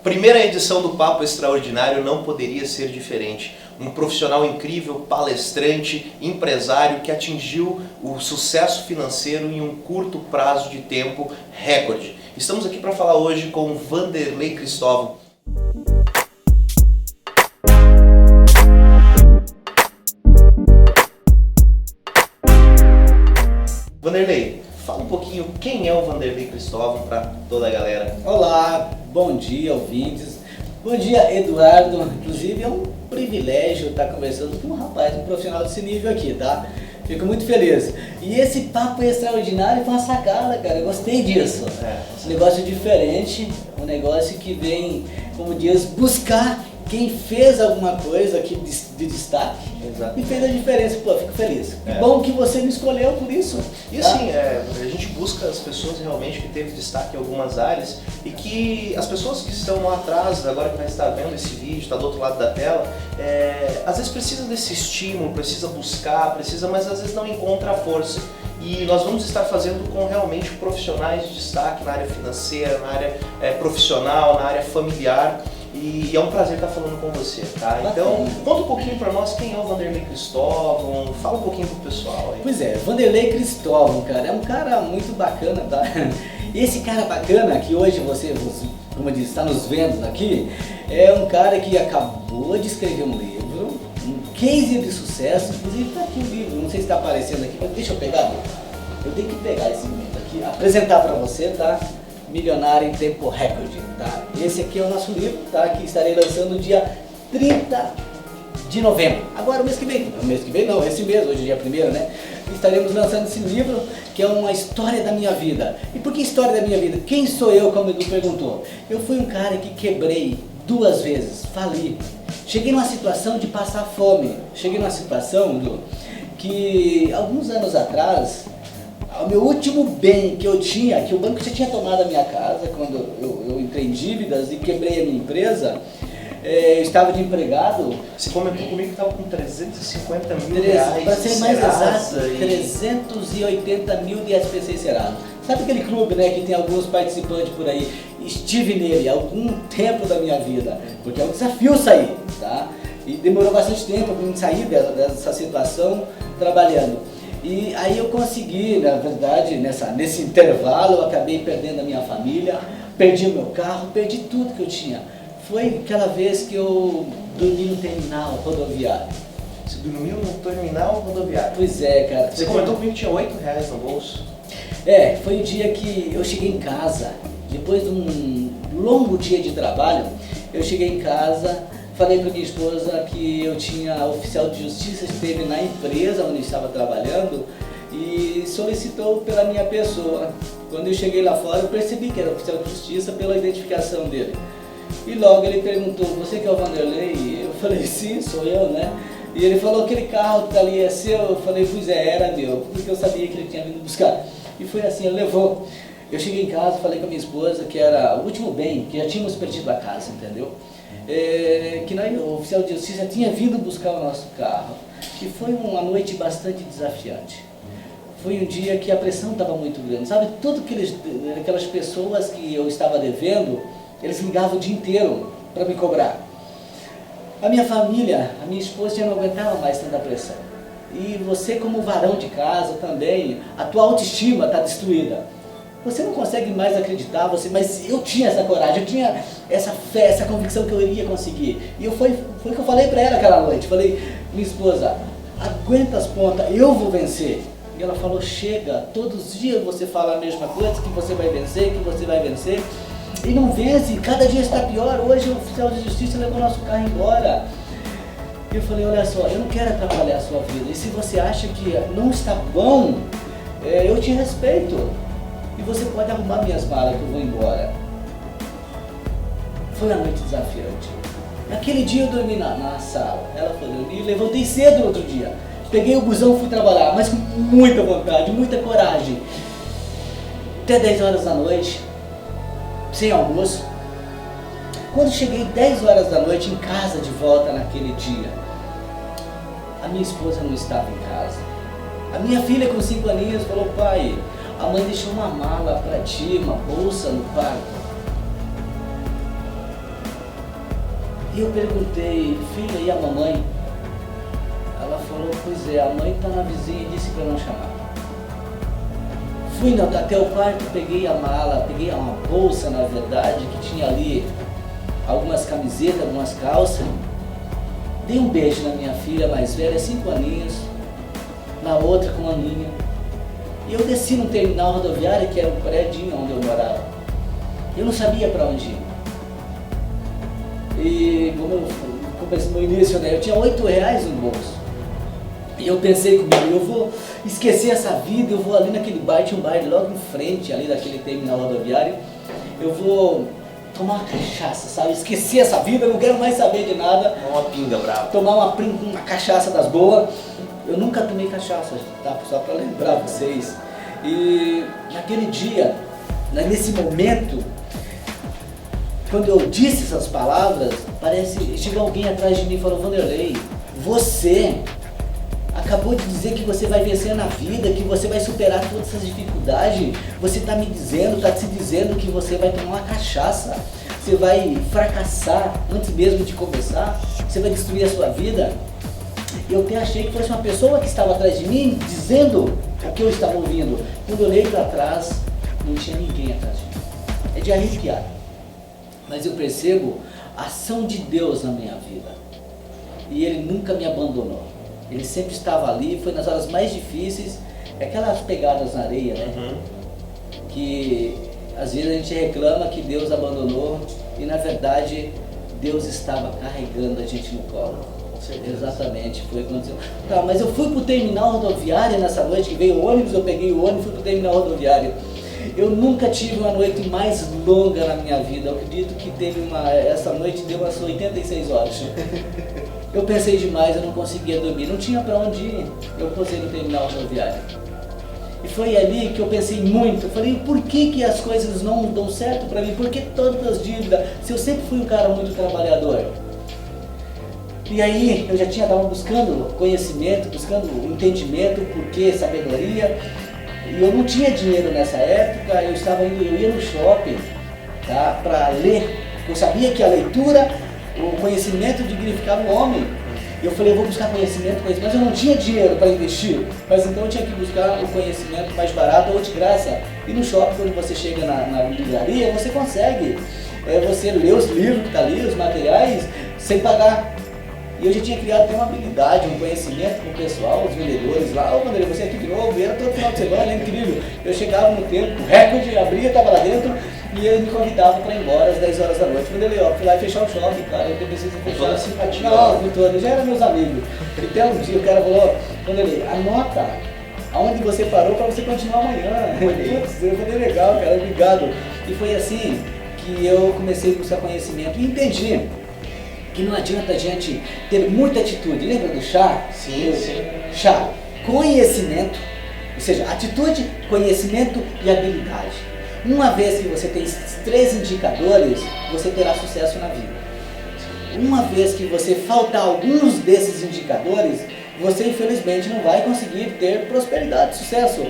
Primeira edição do Papo Extraordinário não poderia ser diferente. Um profissional incrível, palestrante, empresário que atingiu o sucesso financeiro em um curto prazo de tempo recorde. Estamos aqui para falar hoje com Vanderlei Cristóvão. Vanderlei, fala um pouquinho quem é o Vanderlei Cristóvão para toda a galera. Olá, bom dia, ouvintes. Bom dia, Eduardo. Inclusive é um privilégio estar conversando com um rapaz, um profissional desse nível aqui, tá? Fico muito feliz. E esse papo extraordinário foi uma sacada, cara. Eu gostei disso. Um negócio diferente, um negócio que vem, como diz, buscar quem fez alguma coisa aqui de destaque. Exato. E fez a diferença. Pô, fico feliz. Que bom que você me escolheu por isso. E assim, a gente busca as pessoas realmente que teve destaque em algumas áreas e que as pessoas que estão lá atrás, agora que vai estar vendo esse vídeo, está do outro lado da tela, às vezes precisa desse estímulo, precisa buscar, mas às vezes não encontra a força. E nós vamos estar fazendo com realmente profissionais de destaque na área financeira, na área profissional, na área familiar. E é um prazer estar falando com você, tá? Então, conta um pouquinho para nós quem é o Vanderlei Cristóvão, fala um pouquinho pro pessoal aí. Pois é, Vanderlei Cristóvão, cara, é um cara muito bacana, tá? E esse cara bacana que hoje você, como eu disse, está nos vendo aqui, é um cara que acabou de escrever um livro, um case de sucesso, inclusive tá aqui o livro, não sei se está aparecendo aqui, mas deixa eu pegar, eu tenho que pegar esse livro aqui, apresentar para você, tá? Milionário em tempo recorde, tá? Esse aqui é o nosso livro, tá? Que estarei lançando dia 30 de novembro. Agora, o mês que vem não, esse mês, hoje é dia 1º, né? Estaremos lançando esse livro, que é uma história da minha vida. E por que história da minha vida? Quem sou eu, como o Edu perguntou? Eu fui um cara que quebrei 2 vezes, fali. Cheguei numa situação de passar fome. Cheguei numa situação, Edu, que alguns anos atrás, o meu último bem que eu tinha, que o banco já tinha tomado a minha casa, quando eu entrei em dívidas e quebrei a minha empresa, eu estava de empregado. Você comentou comigo que estava com 350 mil reais. Para ser mais exato, 380 mil de SPC Serasa. Sabe aquele clube, né, que tem alguns participantes por aí? Estive nele há algum tempo da minha vida, porque é um desafio sair, tá? E demorou bastante tempo para mim sair dessa situação trabalhando. E aí eu consegui, na verdade, nesse intervalo, eu acabei perdendo a minha família, perdi o meu carro, perdi tudo que eu tinha. Foi aquela vez que eu dormi no terminal rodoviário. Você dormiu no terminal rodoviário? Pois é, cara. Você comentou comigo que tinha 8 reais no bolso? Foi o dia que eu cheguei em casa, depois de um longo dia de trabalho, eu cheguei em casa. Falei para minha esposa que eu tinha oficial de justiça, esteve na empresa onde estava trabalhando e solicitou pela minha pessoa. Quando eu cheguei lá fora, eu percebi que era oficial de justiça pela identificação dele. E logo ele perguntou, você que é o Vanderlei? Eu falei, sim, sou eu, né? E ele falou, aquele carro que está ali é seu? Eu falei, pois era meu, porque eu sabia que ele tinha vindo buscar. E foi assim, ele levou. Eu cheguei em casa, falei com a minha esposa que era o último bem, que já tínhamos perdido a casa, entendeu? Que o oficial de justiça tinha vindo buscar o nosso carro. E foi uma noite bastante desafiante. Foi um dia que a pressão estava muito grande. Sabe, aquelas pessoas que eu estava devendo, eles ligavam o dia inteiro para me cobrar. A minha família, a minha esposa já não aguentava mais tanta pressão. E você como varão de casa também, a tua autoestima está destruída. Você não consegue mais acreditar, mas eu tinha essa coragem, eu tinha essa fé, essa convicção que eu iria conseguir. E foi o que eu falei para ela aquela noite. Falei, minha esposa, aguenta as pontas, eu vou vencer. E ela falou, chega, todos os dias você fala a mesma coisa, que você vai vencer, e não vence, cada dia está pior. Hoje o oficial de justiça levou nosso carro embora. E eu falei, olha só, eu não quero atrapalhar a sua vida, e se você acha que não está bom, eu te respeito. E você pode arrumar minhas malas que eu vou embora. Foi uma noite desafiante. Naquele dia eu dormi na sala. Ela foi dormir, levantei cedo no outro dia. Peguei o busão e fui trabalhar, mas com muita vontade, muita coragem. Até 10 horas da noite, sem almoço. Quando cheguei 10 horas da noite em casa de volta naquele dia, a minha esposa não estava em casa. A minha filha com 5 aninhos falou, pai, a mãe deixou uma mala para ti, uma bolsa no quarto. E eu perguntei, filha, e a mamãe? Ela falou, pois é, a mãe está na vizinha e disse para não chamar. Fui até o quarto, peguei a mala, peguei uma bolsa, na verdade, que tinha ali algumas camisetas, algumas calças. Dei um beijo na minha filha mais velha, 5 aninhos, na outra com a aninha. E eu desci no terminal rodoviário, que era um prédio onde eu morava. Eu não sabia para onde ir. E como eu comecei no início, né, eu tinha R$8 no bolso. E eu pensei comigo, eu vou esquecer essa vida, eu vou ali naquele bar, tinha um bar logo em frente ali daquele terminal rodoviário, eu vou tomar uma cachaça, sabe? Esquecer essa vida, eu não quero mais saber de nada. Tomar uma pinga brava. Tomar uma cachaça das boas. Eu nunca tomei cachaça, tá? Só para lembrar vocês. E naquele dia, nesse momento, quando eu disse essas palavras, parece que chegou alguém atrás de mim e falou, Vanderlei, você acabou de dizer que você vai vencer na vida, que você vai superar todas essas dificuldades. Você está me dizendo, está se dizendo que você vai tomar uma cachaça, você vai fracassar antes mesmo de começar, você vai destruir a sua vida. E eu até achei que fosse uma pessoa que estava atrás de mim, dizendo o que eu estava ouvindo. Quando eu olhei para trás, não tinha ninguém atrás de mim. É de arrepiar. Mas eu percebo a ação de Deus na minha vida. E Ele nunca me abandonou. Ele sempre estava ali, foi nas horas mais difíceis, aquelas pegadas na areia, né? Que às vezes a gente reclama que Deus abandonou e na verdade Deus estava carregando a gente no colo. Exatamente, foi o que aconteceu. Tá, mas eu fui pro terminal rodoviário nessa noite, que veio o ônibus, eu peguei o ônibus e fui pro terminal rodoviário. Eu nunca tive uma noite mais longa na minha vida, eu acredito que essa noite deu umas 86 horas. Eu pensei demais, eu não conseguia dormir, não tinha para onde ir, eu posei no terminal rodoviário. E foi ali que eu pensei muito, eu falei, por que as coisas não dão certo para mim? Por que tantas dívidas? Se eu sempre fui um cara muito trabalhador. E aí eu já estava buscando conhecimento, buscando entendimento, porquê, sabedoria. E eu não tinha dinheiro nessa época, eu ia no shopping, tá, para ler. Eu sabia que a leitura, o conhecimento dignificava o homem. Eu falei, eu vou buscar conhecimento, mas eu não tinha dinheiro para investir. Mas então eu tinha que buscar o conhecimento mais barato ou de graça. E no shopping, quando você chega na livraria, você consegue. Você lê os livros que estão ali, os materiais, sem pagar. E eu já tinha criado até uma habilidade, um conhecimento com o pessoal, os vendedores lá. Ô Vanderlei, você aqui de novo, era todo final de semana, é incrível. Eu chegava no tempo, recorde, abria, estava lá dentro e ele me convidava para ir embora às 10 horas da noite. Vanderlei, ó, fui lá e fechar o shopping, cara, eu preciso fechar. Toda simpatia. Não, com todos, já eram meus amigos. Até um dia o cara falou, Vanderlei, anota aonde você parou para você continuar amanhã. Putz, eu falei, legal, cara, obrigado. E foi assim que eu comecei a buscar conhecimento e entendi que não adianta a gente ter muita atitude. Lembra do chá? Sim, sim. Chá, conhecimento, ou seja, atitude, conhecimento e habilidade. Uma vez que você tem esses 3 indicadores, você terá sucesso na vida. Uma vez que você faltar alguns desses indicadores, você infelizmente não vai conseguir ter prosperidade, sucesso.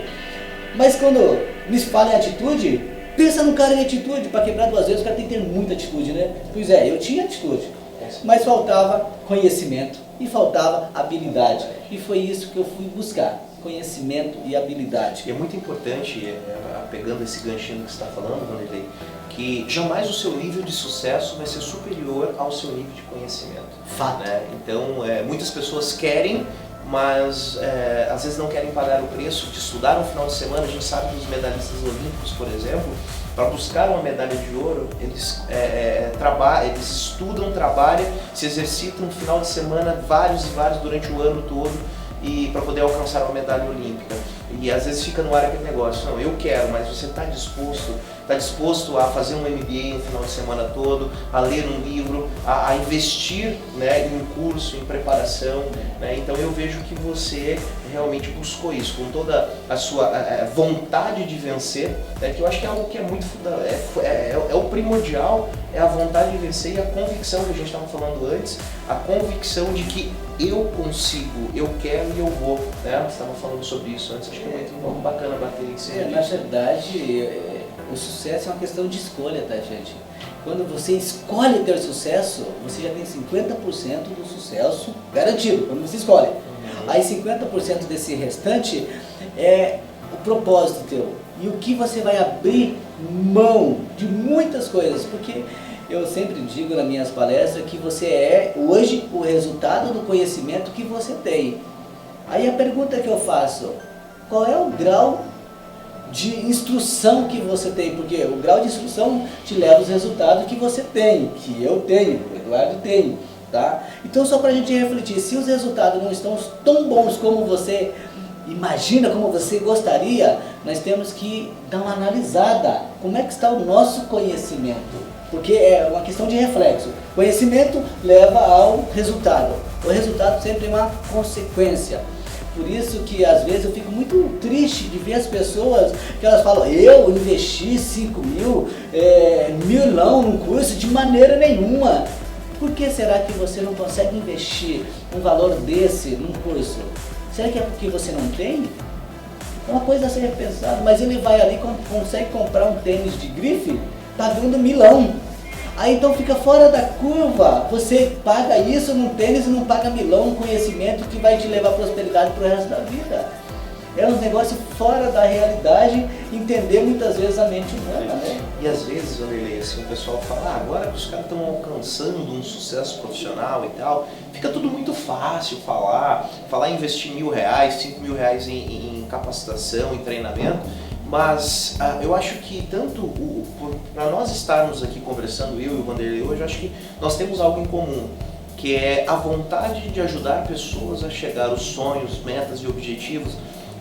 Mas quando me fala em atitude, pensa no cara em atitude. Para quebrar 2 vezes, o cara tem que ter muita atitude, né? Pois é, eu tinha atitude, mas faltava conhecimento e faltava habilidade. E foi isso que eu fui buscar, conhecimento e habilidade. E é muito importante, pegando esse ganchinho que você está falando, Vanderlei, que jamais o seu nível de sucesso vai ser superior ao seu nível de conhecimento. Fato. Né? Então, muitas pessoas querem, mas às vezes não querem pagar o preço de estudar no final de semana. A gente sabe que os medalhistas olímpicos, por exemplo, para buscar uma medalha de ouro, eles estudam, trabalham, se exercitam no final de semana vários e vários durante o ano todo e para poder alcançar uma medalha olímpica. E às vezes fica no ar aquele negócio, não, eu quero, mas você está disposto a fazer um MBA no final de semana todo, a ler um livro, a investir, né, em um curso, em preparação, né? Então eu vejo que você realmente buscou isso, com toda a sua vontade de vencer, né, que eu acho que é algo que é muito é o primordial, é a vontade de vencer e a convicção que a gente estava falando antes, a convicção de que eu consigo, eu quero e eu vou, né? Você estava falando sobre isso antes, acho que é muito bacana bater em cima Na verdade, o sucesso é uma questão de escolha, tá, gente? quando você escolhe ter sucesso, você já tem 50% do sucesso garantido, quando você escolhe. Aí 50% desse restante é o propósito teu. E o que você vai abrir mão de muitas coisas, porque eu sempre digo nas minhas palestras que você é hoje o resultado do conhecimento que você tem. Aí a pergunta que eu faço, qual é o grau de instrução que você tem? Porque o grau de instrução te leva aos resultados que você tem, que eu tenho, o Eduardo tem, tá? Então só para a gente refletir, se os resultados não estão tão bons como você imagina, como você gostaria, nós temos que dar uma analisada, como é que está o nosso conhecimento? Porque é uma questão de reflexo. Conhecimento leva ao resultado. O resultado sempre é uma consequência. Por isso que às vezes eu fico muito triste de ver as pessoas que elas falam, eu investi 5 mil, milão num curso, de maneira nenhuma. Por que será que você não consegue investir um valor desse num curso? Será que é porque você não tem? É uma coisa a ser pensada, mas ele vai ali e consegue comprar um tênis de grife pagando milão. Aí então fica fora da curva, você paga isso num tênis e não paga milão, um conhecimento que vai te levar à prosperidade pro resto da vida. É um negócio fora da realidade, entender muitas vezes a mente humana, né? E às vezes, Vanderlei, assim, o pessoal fala, agora que os caras estão alcançando um sucesso profissional e tal, fica tudo muito fácil falar em investir R$1.000, R$5.000 em capacitação, em treinamento, mas eu acho que tanto para nós estarmos aqui conversando, eu e o Vanderlei hoje, eu acho que nós temos algo em comum, que é a vontade de ajudar pessoas a chegar aos sonhos, metas e objetivos.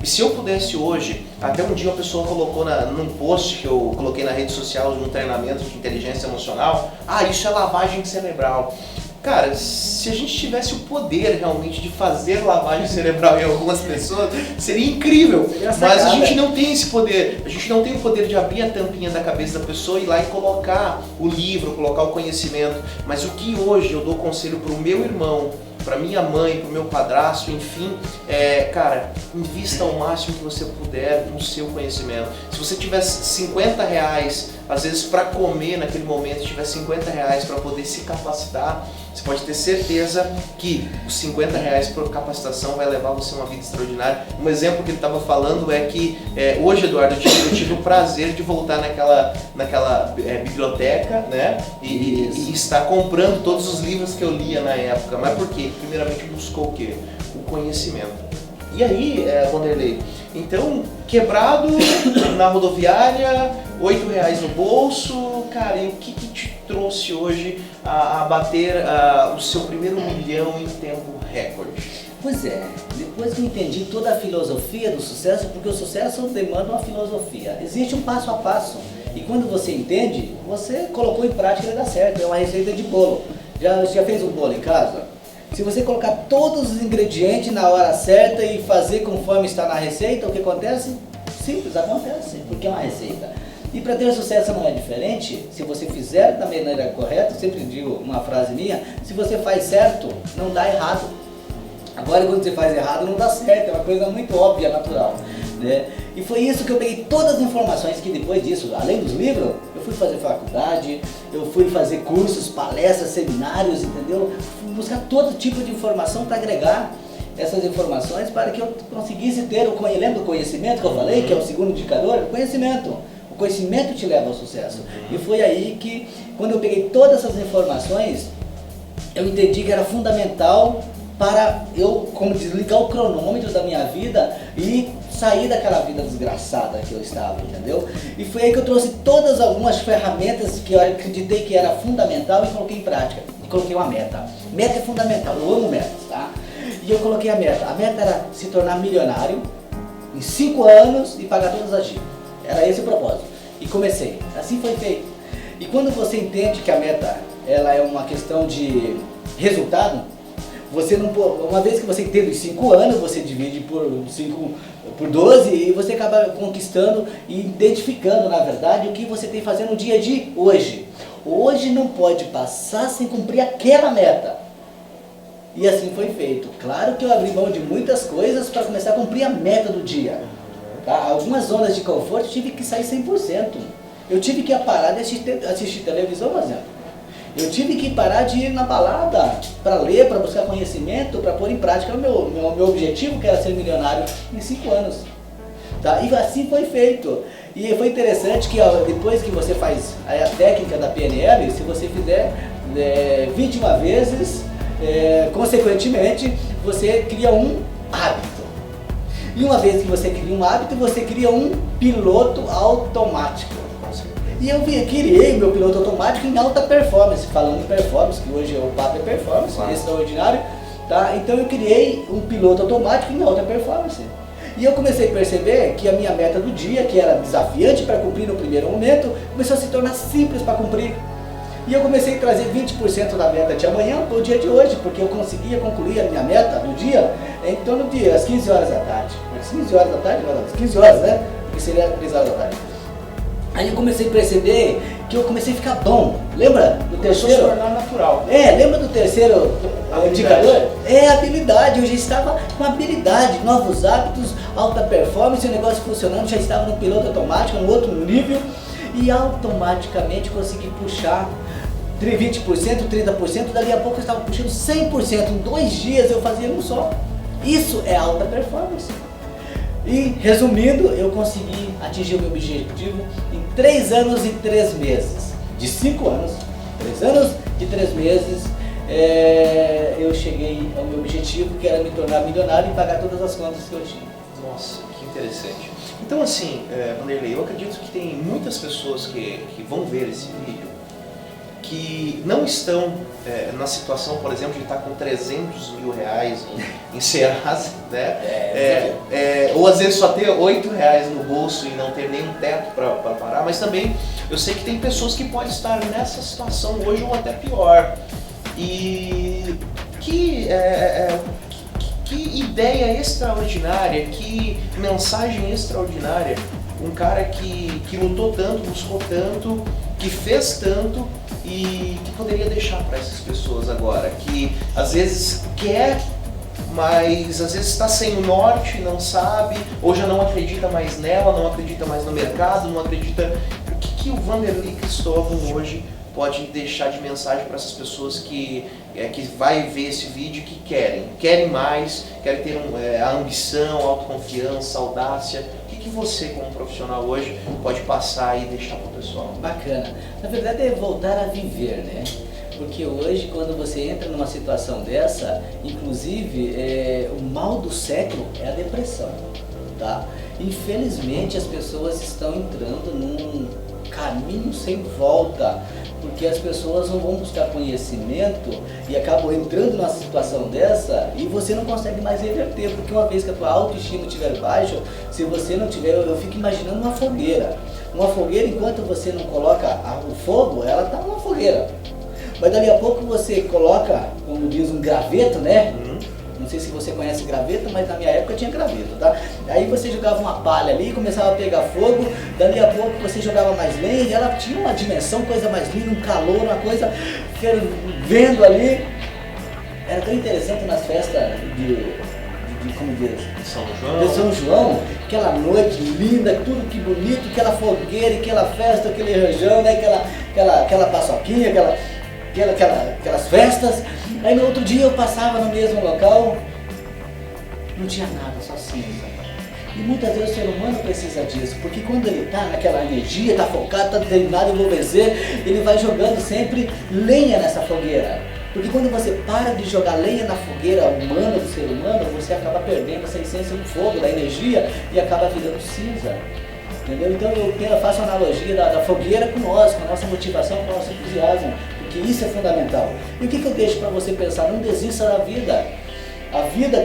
E se eu pudesse hoje, até um dia uma pessoa colocou num post que eu coloquei na rede social de um treinamento de inteligência emocional, isso é lavagem cerebral. Cara, se a gente tivesse o poder realmente de fazer lavagem cerebral em algumas pessoas, seria incrível. Mas a gente não tem esse poder. A gente não tem o poder de abrir a tampinha da cabeça da pessoa e ir lá e colocar o livro, colocar o conhecimento. Mas o que hoje eu dou conselho para o meu irmão, para minha mãe, para o meu padrasto, enfim, cara, invista ao máximo que você puder no seu conhecimento. Se você tivesse R$50, às vezes para comer naquele momento, se tiver R$50 para poder se capacitar, você pode ter certeza que os R$50 por capacitação vai levar você a uma vida extraordinária. Um exemplo que ele estava falando é que hoje, Eduardo, eu tive o prazer de voltar naquela biblioteca, né? E estar comprando todos os livros que eu lia na época. Mas por quê? Primeiramente buscou o quê? O conhecimento. E aí, Vanderlei, então, quebrado na rodoviária, R$8 no bolso, cara, e o que te trouxe hoje a bater o seu primeiro milhão em tempo recorde? Pois é, depois que eu entendi toda a filosofia do sucesso, porque o sucesso demanda uma filosofia, existe um passo a passo, e quando você entende, você colocou em prática e dá certo, é uma receita de bolo. Já fez um bolo em casa? Se você colocar todos os ingredientes na hora certa e fazer conforme está na receita, o que acontece? Simples, acontece, porque é uma receita. E para ter sucesso não é diferente, se você fizer da maneira correta, eu sempre digo uma frase minha, se você faz certo, não dá errado. Agora quando você faz errado não dá certo, é uma coisa muito óbvia, natural, né? E foi isso que eu peguei todas as informações que depois disso, além dos livros, eu fui fazer faculdade, eu fui fazer cursos, palestras, seminários, entendeu? Fui buscar todo tipo de informação para agregar essas informações para que eu conseguisse ter lembra do conhecimento que eu falei, que é o segundo indicador? O conhecimento. O conhecimento te leva ao sucesso. E foi aí que, quando eu peguei todas essas informações, eu entendi que era fundamental para eu, como desligar o cronômetro da minha vida e sair daquela vida desgraçada que eu estava, entendeu? E foi aí que eu trouxe algumas ferramentas que eu acreditei que era fundamental e coloquei em prática. E coloquei uma meta. Meta é fundamental, eu amo metas, tá? E eu coloquei a meta. A meta era se tornar milionário em 5 anos e pagar todas as dívidas. Era esse o propósito. E comecei. Assim foi feito. E quando você entende que a meta ela é uma questão de resultado, você não, uma vez que você entende os 5 anos, você divide por 12 e você acaba conquistando e identificando, na verdade, o que você tem que fazer no dia de hoje. Hoje não pode passar sem cumprir aquela meta. E assim foi feito. Claro que eu abri mão de muitas coisas para começar a cumprir a meta do dia. Tá? Algumas zonas de conforto eu tive que sair 100%. Eu tive que parar de assistir televisão, por exemplo. Eu tive que parar de ir na balada para ler, para buscar conhecimento, para pôr em prática o meu objetivo, que era ser milionário em 5 anos. Tá? E assim foi feito. E foi interessante que depois que você faz a técnica da PNL, se você fizer 21 vezes, consequentemente, você cria um hábito. E uma vez que você cria um hábito, você cria um piloto automático. E eu criei meu piloto automático em alta performance, falando em performance, que hoje o papo é performance, extraordinário. Tá? Então eu criei um piloto automático em alta performance. E eu comecei a perceber que a minha meta do dia, que era desafiante para cumprir no primeiro momento, começou a se tornar simples para cumprir. E eu comecei a trazer 20% da meta de amanhã para o dia de hoje, porque eu conseguia concluir a minha meta do dia em torno de às 15 horas da tarde. Às 15 horas da tarde? Não, às 15 horas, né? Porque seria 3 horas da tarde. Aí eu comecei a perceber que eu comecei a ficar bom. Lembra do terceiro? Se tornar natural. Lembra do terceiro indicador? Habilidade. Eu já estava com habilidade, novos hábitos, alta performance, o negócio funcionando, já estava no piloto automático, no outro nível, e automaticamente consegui puxar 20%, 30%, dali a pouco eu estava puxando 100%, em 2 dias eu fazia um só. Isso é alta performance. E resumindo, eu consegui atingir o meu objetivo em 3 anos e 3 meses. De 5 anos, 3 anos e 3 meses, eu cheguei ao meu objetivo, que era me tornar milionário e pagar todas as contas que eu tinha. Nossa, que interessante. Então assim, Vanderlei, eu acredito que tem muitas pessoas que vão ver esse vídeo que não estão na situação, por exemplo, de estar com 300 mil reais em Serasa, né? Ou às vezes só ter 8 reais no bolso e não ter nenhum teto para parar, mas também eu sei que tem pessoas que podem estar nessa situação hoje ou até pior. E que ideia extraordinária, que mensagem extraordinária, um cara que lutou tanto, buscou tanto, que fez tanto e que poderia deixar para essas pessoas agora, que às vezes quer, mas às vezes está sem o norte, não sabe, ou já não acredita mais nela, não acredita mais no mercado, não acredita. O que o Vanderlei Cristóvão hoje pode deixar de mensagem para essas pessoas que vai ver esse vídeo e que querem mais, querem ter a ambição, a autoconfiança, a audácia? O que você, como profissional hoje, pode passar e deixar para o pessoal? Bacana. Na verdade é voltar a viver, né? Porque hoje, quando você entra numa situação dessa, inclusive, o mal do século é a depressão, tá? Infelizmente, as pessoas estão entrando num caminho sem volta, porque as pessoas não vão buscar conhecimento e acabam entrando numa situação dessa e você não consegue mais reverter, porque uma vez que a tua autoestima estiver baixa, se você não tiver, eu fico imaginando uma fogueira. Uma fogueira, enquanto você não coloca o fogo, ela está numa fogueira. Mas dali a pouco você coloca, como diz, um graveto, né? Não sei se você conhece graveto, mas na minha época tinha graveto, tá? Aí você jogava uma palha ali, começava a pegar fogo, dali a pouco você jogava mais lenha e ela tinha uma dimensão, coisa mais linda, um calor, uma coisa fervendo ali. Era tão interessante nas festas como diz? De São João, aquela noite linda, tudo que bonito, aquela fogueira, aquela festa, aquele rojão, né? aquela paçoquinha, aquelas festas. Aí no outro dia eu passava no mesmo local, não tinha nada, só cinza. E muitas vezes o ser humano precisa disso, porque quando ele está naquela energia, está focado, está determinado, eu vou vencer, ele vai jogando sempre lenha nessa fogueira. Porque quando você para de jogar lenha na fogueira humana do ser humano, você acaba perdendo essa essência do fogo, da energia, e acaba virando cinza. Entendeu? Então eu faço a analogia da fogueira com nós, com a nossa motivação, com o nosso entusiasmo. Que isso é fundamental. E o que eu deixo para você pensar? Não desista da vida. A vida,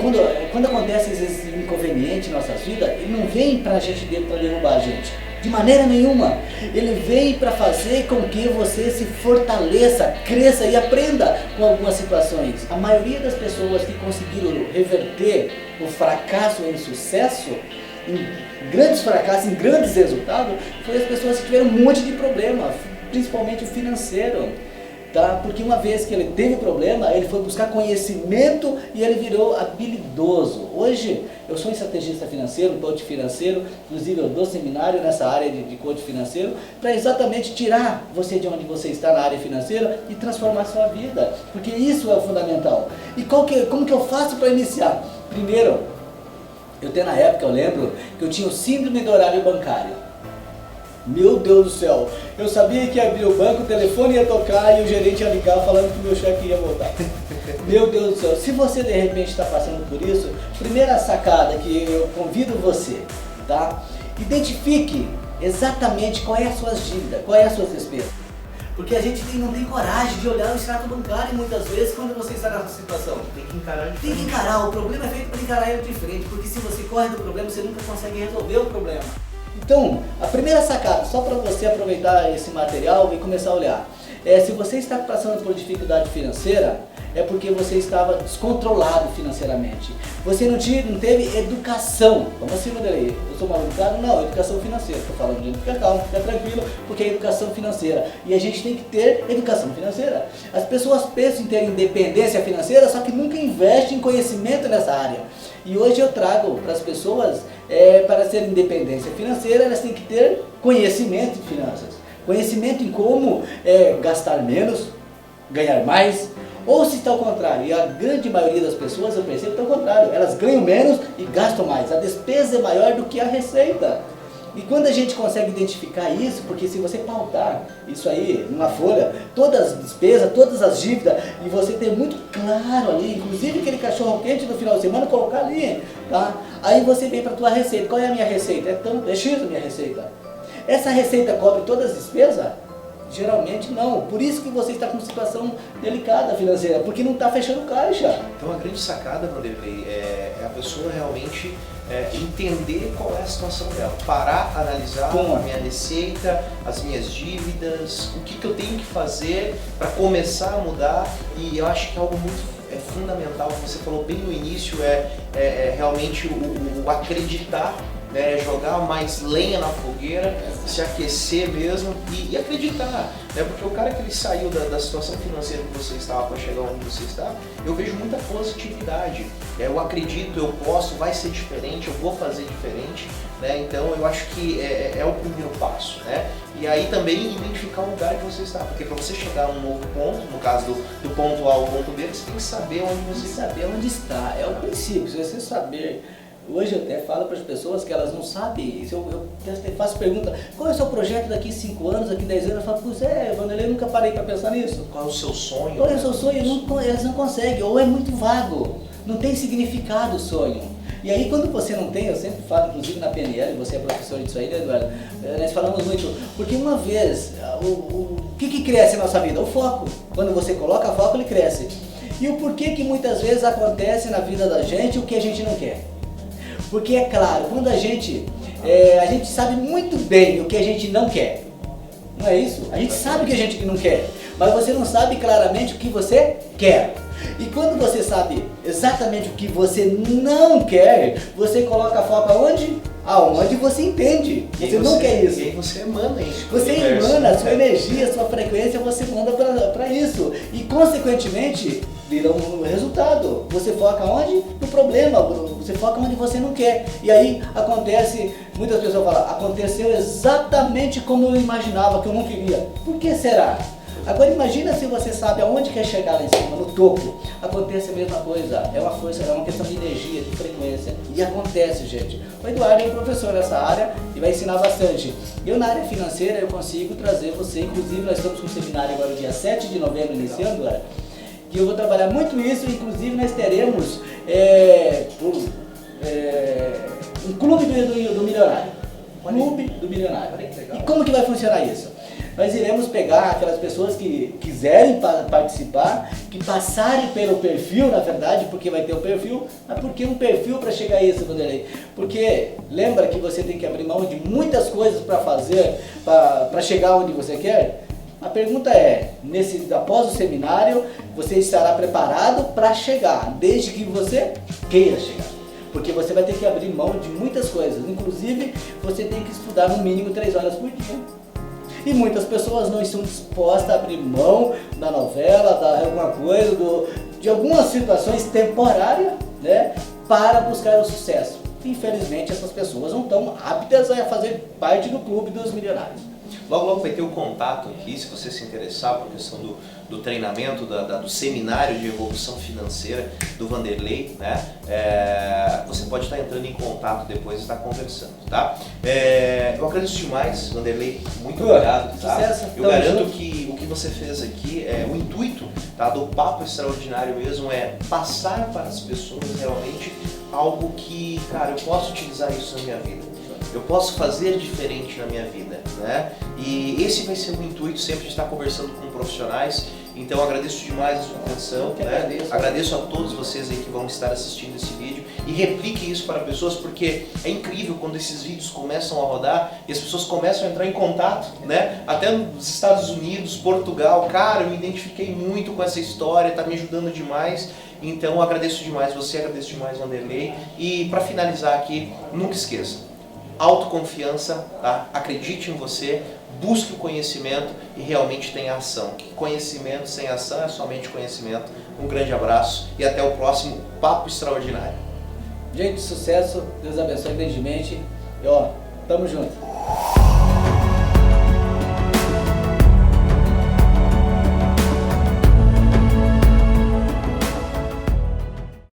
quando acontece esse inconveniente em nossas vidas, ele não vem para a gente para derrubar a gente. De maneira nenhuma. Ele vem para fazer com que você se fortaleça, cresça e aprenda com algumas situações. A maioria das pessoas que conseguiram reverter o fracasso em sucesso, em grandes fracassos, em grandes resultados, foram as pessoas que tiveram um monte de problema, principalmente o financeiro. tá? Porque uma vez que ele teve problema, ele foi buscar conhecimento e ele virou habilidoso. Hoje, eu sou estrategista financeiro, coach financeiro, inclusive eu dou seminário nessa área de coach financeiro, para exatamente tirar você de onde você está na área financeira e transformar a sua vida, porque isso é o fundamental. E como que eu faço para iniciar? Primeiro, na época eu lembro que eu tinha o síndrome do horário bancário. Meu Deus do céu, eu sabia que ia abrir o banco, o telefone ia tocar e o gerente ia ligar falando que o meu cheque ia voltar. Meu Deus do céu, se você de repente está passando por isso, primeira sacada que eu convido você, tá? Identifique exatamente qual é as suas dívidas, qual é as suas despesas. Porque a gente não tem coragem de olhar o extrato bancário muitas vezes quando você está nessa situação. Tem que encarar de frente. Tem que encarar, o problema é feito para encarar ele de frente, porque se você corre do problema, você nunca consegue resolver o problema. Então, a primeira sacada, só para você aproveitar esse material e começar a olhar, se você está passando por dificuldade financeira, é porque você estava descontrolado financeiramente. Você não teve educação. Como assim, Vanderlei? Eu sou mal educado? Não, educação financeira. Estou falando de fica calmo, fica tranquilo, porque é educação financeira. E a gente tem que ter educação financeira. As pessoas pensam em ter independência financeira, só que nunca investem em conhecimento nessa área. E hoje eu trago para as pessoas, para ser independência financeira, elas têm que ter conhecimento de finanças. Conhecimento em como gastar menos, ganhar mais, ou se está ao contrário. E a grande maioria das pessoas, eu percebo que está ao contrário, elas ganham menos e gastam mais. A despesa é maior do que a receita. E quando a gente consegue identificar isso, porque se você pautar isso aí numa folha, todas as despesas, todas as dívidas, e você ter muito claro ali, inclusive aquele cachorro quente do final de semana, colocar ali, tá? Aí você vem para a tua receita. Qual é a minha receita? É X a minha receita. Essa receita cobre todas as despesas? Geralmente não. Por isso que você está com uma situação delicada financeira, porque não está fechando caixa. Então a grande sacada, Vanderlei, é a pessoa realmente entender qual é a situação dela. Parar, analisar a minha receita, as minhas dívidas, o que eu tenho que fazer para começar a mudar. E eu acho que é algo muito fundamental, que você falou bem no início, realmente o acreditar, jogar mais lenha na fogueira, se aquecer mesmo e acreditar, porque o cara que ele saiu da situação financeira que você estava para chegar onde você está, eu vejo muita positividade, eu acredito, eu posso, vai ser diferente, eu vou fazer diferente, então eu acho que é o primeiro passo, e aí também identificar o lugar que você está, porque para você chegar a um novo ponto, no caso do ponto A ao ponto B, você tem que saber onde você está. Saber onde está, é o princípio, se você saber. Hoje eu até falo para as pessoas que elas não sabem, eu faço pergunta, qual é o seu projeto daqui 5 anos, daqui 10 anos? Eu falo, pois Vanderlei, eu nunca parei para pensar nisso. Qual é o seu sonho? Qual é o seu sonho? Elas não conseguem, ou é muito vago, não tem significado o sonho. E aí quando você não tem, eu sempre falo, inclusive na PNL, você é professor disso aí, né, Eduardo? Nós falamos muito, porque uma vez, o que cresce na nossa vida? O foco. Quando você coloca foco, ele cresce. E o porquê que muitas vezes acontece na vida da gente o que a gente não quer? Porque é claro, quando a gente sabe muito bem o que a gente não quer, não é isso? A gente sabe o que a gente não quer, mas você não sabe claramente o que você quer. E quando você sabe exatamente o que você não quer, você coloca foco aonde? Aonde você entende. Você não quer isso. E aí você emana isso. Você emana a sua energia, a sua frequência, você manda para isso. E consequentemente, vira um resultado. Você foca onde? No problema. Você foca onde você não quer. E aí acontece, muitas pessoas falam, aconteceu exatamente como eu imaginava, que eu não queria. Por que será? Agora imagina se você sabe aonde quer chegar lá em cima, no topo. Acontece a mesma coisa, é uma força, é uma questão de energia, de frequência. E acontece, gente. O Eduardo é um professor nessa área e vai ensinar bastante. Eu na área financeira eu consigo trazer você, inclusive nós estamos com um seminário agora dia 7 de novembro iniciando, que eu vou trabalhar muito isso, inclusive nós teremos um clube do milionário. Clube do milionário. E como que vai funcionar isso? Nós iremos pegar aquelas pessoas que quiserem participar, que passarem pelo perfil, na verdade, porque vai ter um perfil. Mas por que um perfil para chegar a isso, Vanderlei? Porque lembra que você tem que abrir mão de muitas coisas para fazer, para chegar onde você quer? A pergunta é, após o seminário, você estará preparado para chegar, desde que você queira chegar. Porque você vai ter que abrir mão de muitas coisas, inclusive você tem que estudar no mínimo 3 horas por dia. E muitas pessoas não estão dispostas a abrir mão da novela, de alguma coisa, de algumas situações temporárias, né, para buscar o sucesso. Infelizmente essas pessoas não estão aptas a fazer parte do clube dos milionários. Logo, logo vai ter o contato aqui, se você se interessar por questão do treinamento, do seminário de evolução financeira do Vanderlei, né? Você pode estar entrando em contato depois e estar conversando, tá? Eu agradeço demais, Vanderlei, muito obrigado, tá? Sucesso, eu garanto que o que você fez aqui, o intuito, tá, do Papo Extraordinário mesmo é passar para as pessoas realmente algo que, cara, eu posso utilizar isso na minha vida. Eu posso fazer diferente na minha vida, né? E esse vai ser o intuito sempre de estar conversando com profissionais. Então agradeço demais a sua atenção, né? Agradeço a todos vocês aí que vão estar assistindo esse vídeo e replique isso para pessoas, porque é incrível quando esses vídeos começam a rodar e as pessoas começam a entrar em contato, né? Até nos Estados Unidos, Portugal, cara, eu me identifiquei muito com essa história, tá me ajudando demais. Então agradeço demais você, agradeço demais Vanderlei. E para finalizar aqui, nunca esqueça, autoconfiança, tá? Acredite em você, busque o conhecimento e realmente tenha ação. Que conhecimento sem ação é somente conhecimento. Um grande abraço e até o próximo Papo Extraordinário. Gente, sucesso, Deus abençoe grandemente e tamo junto.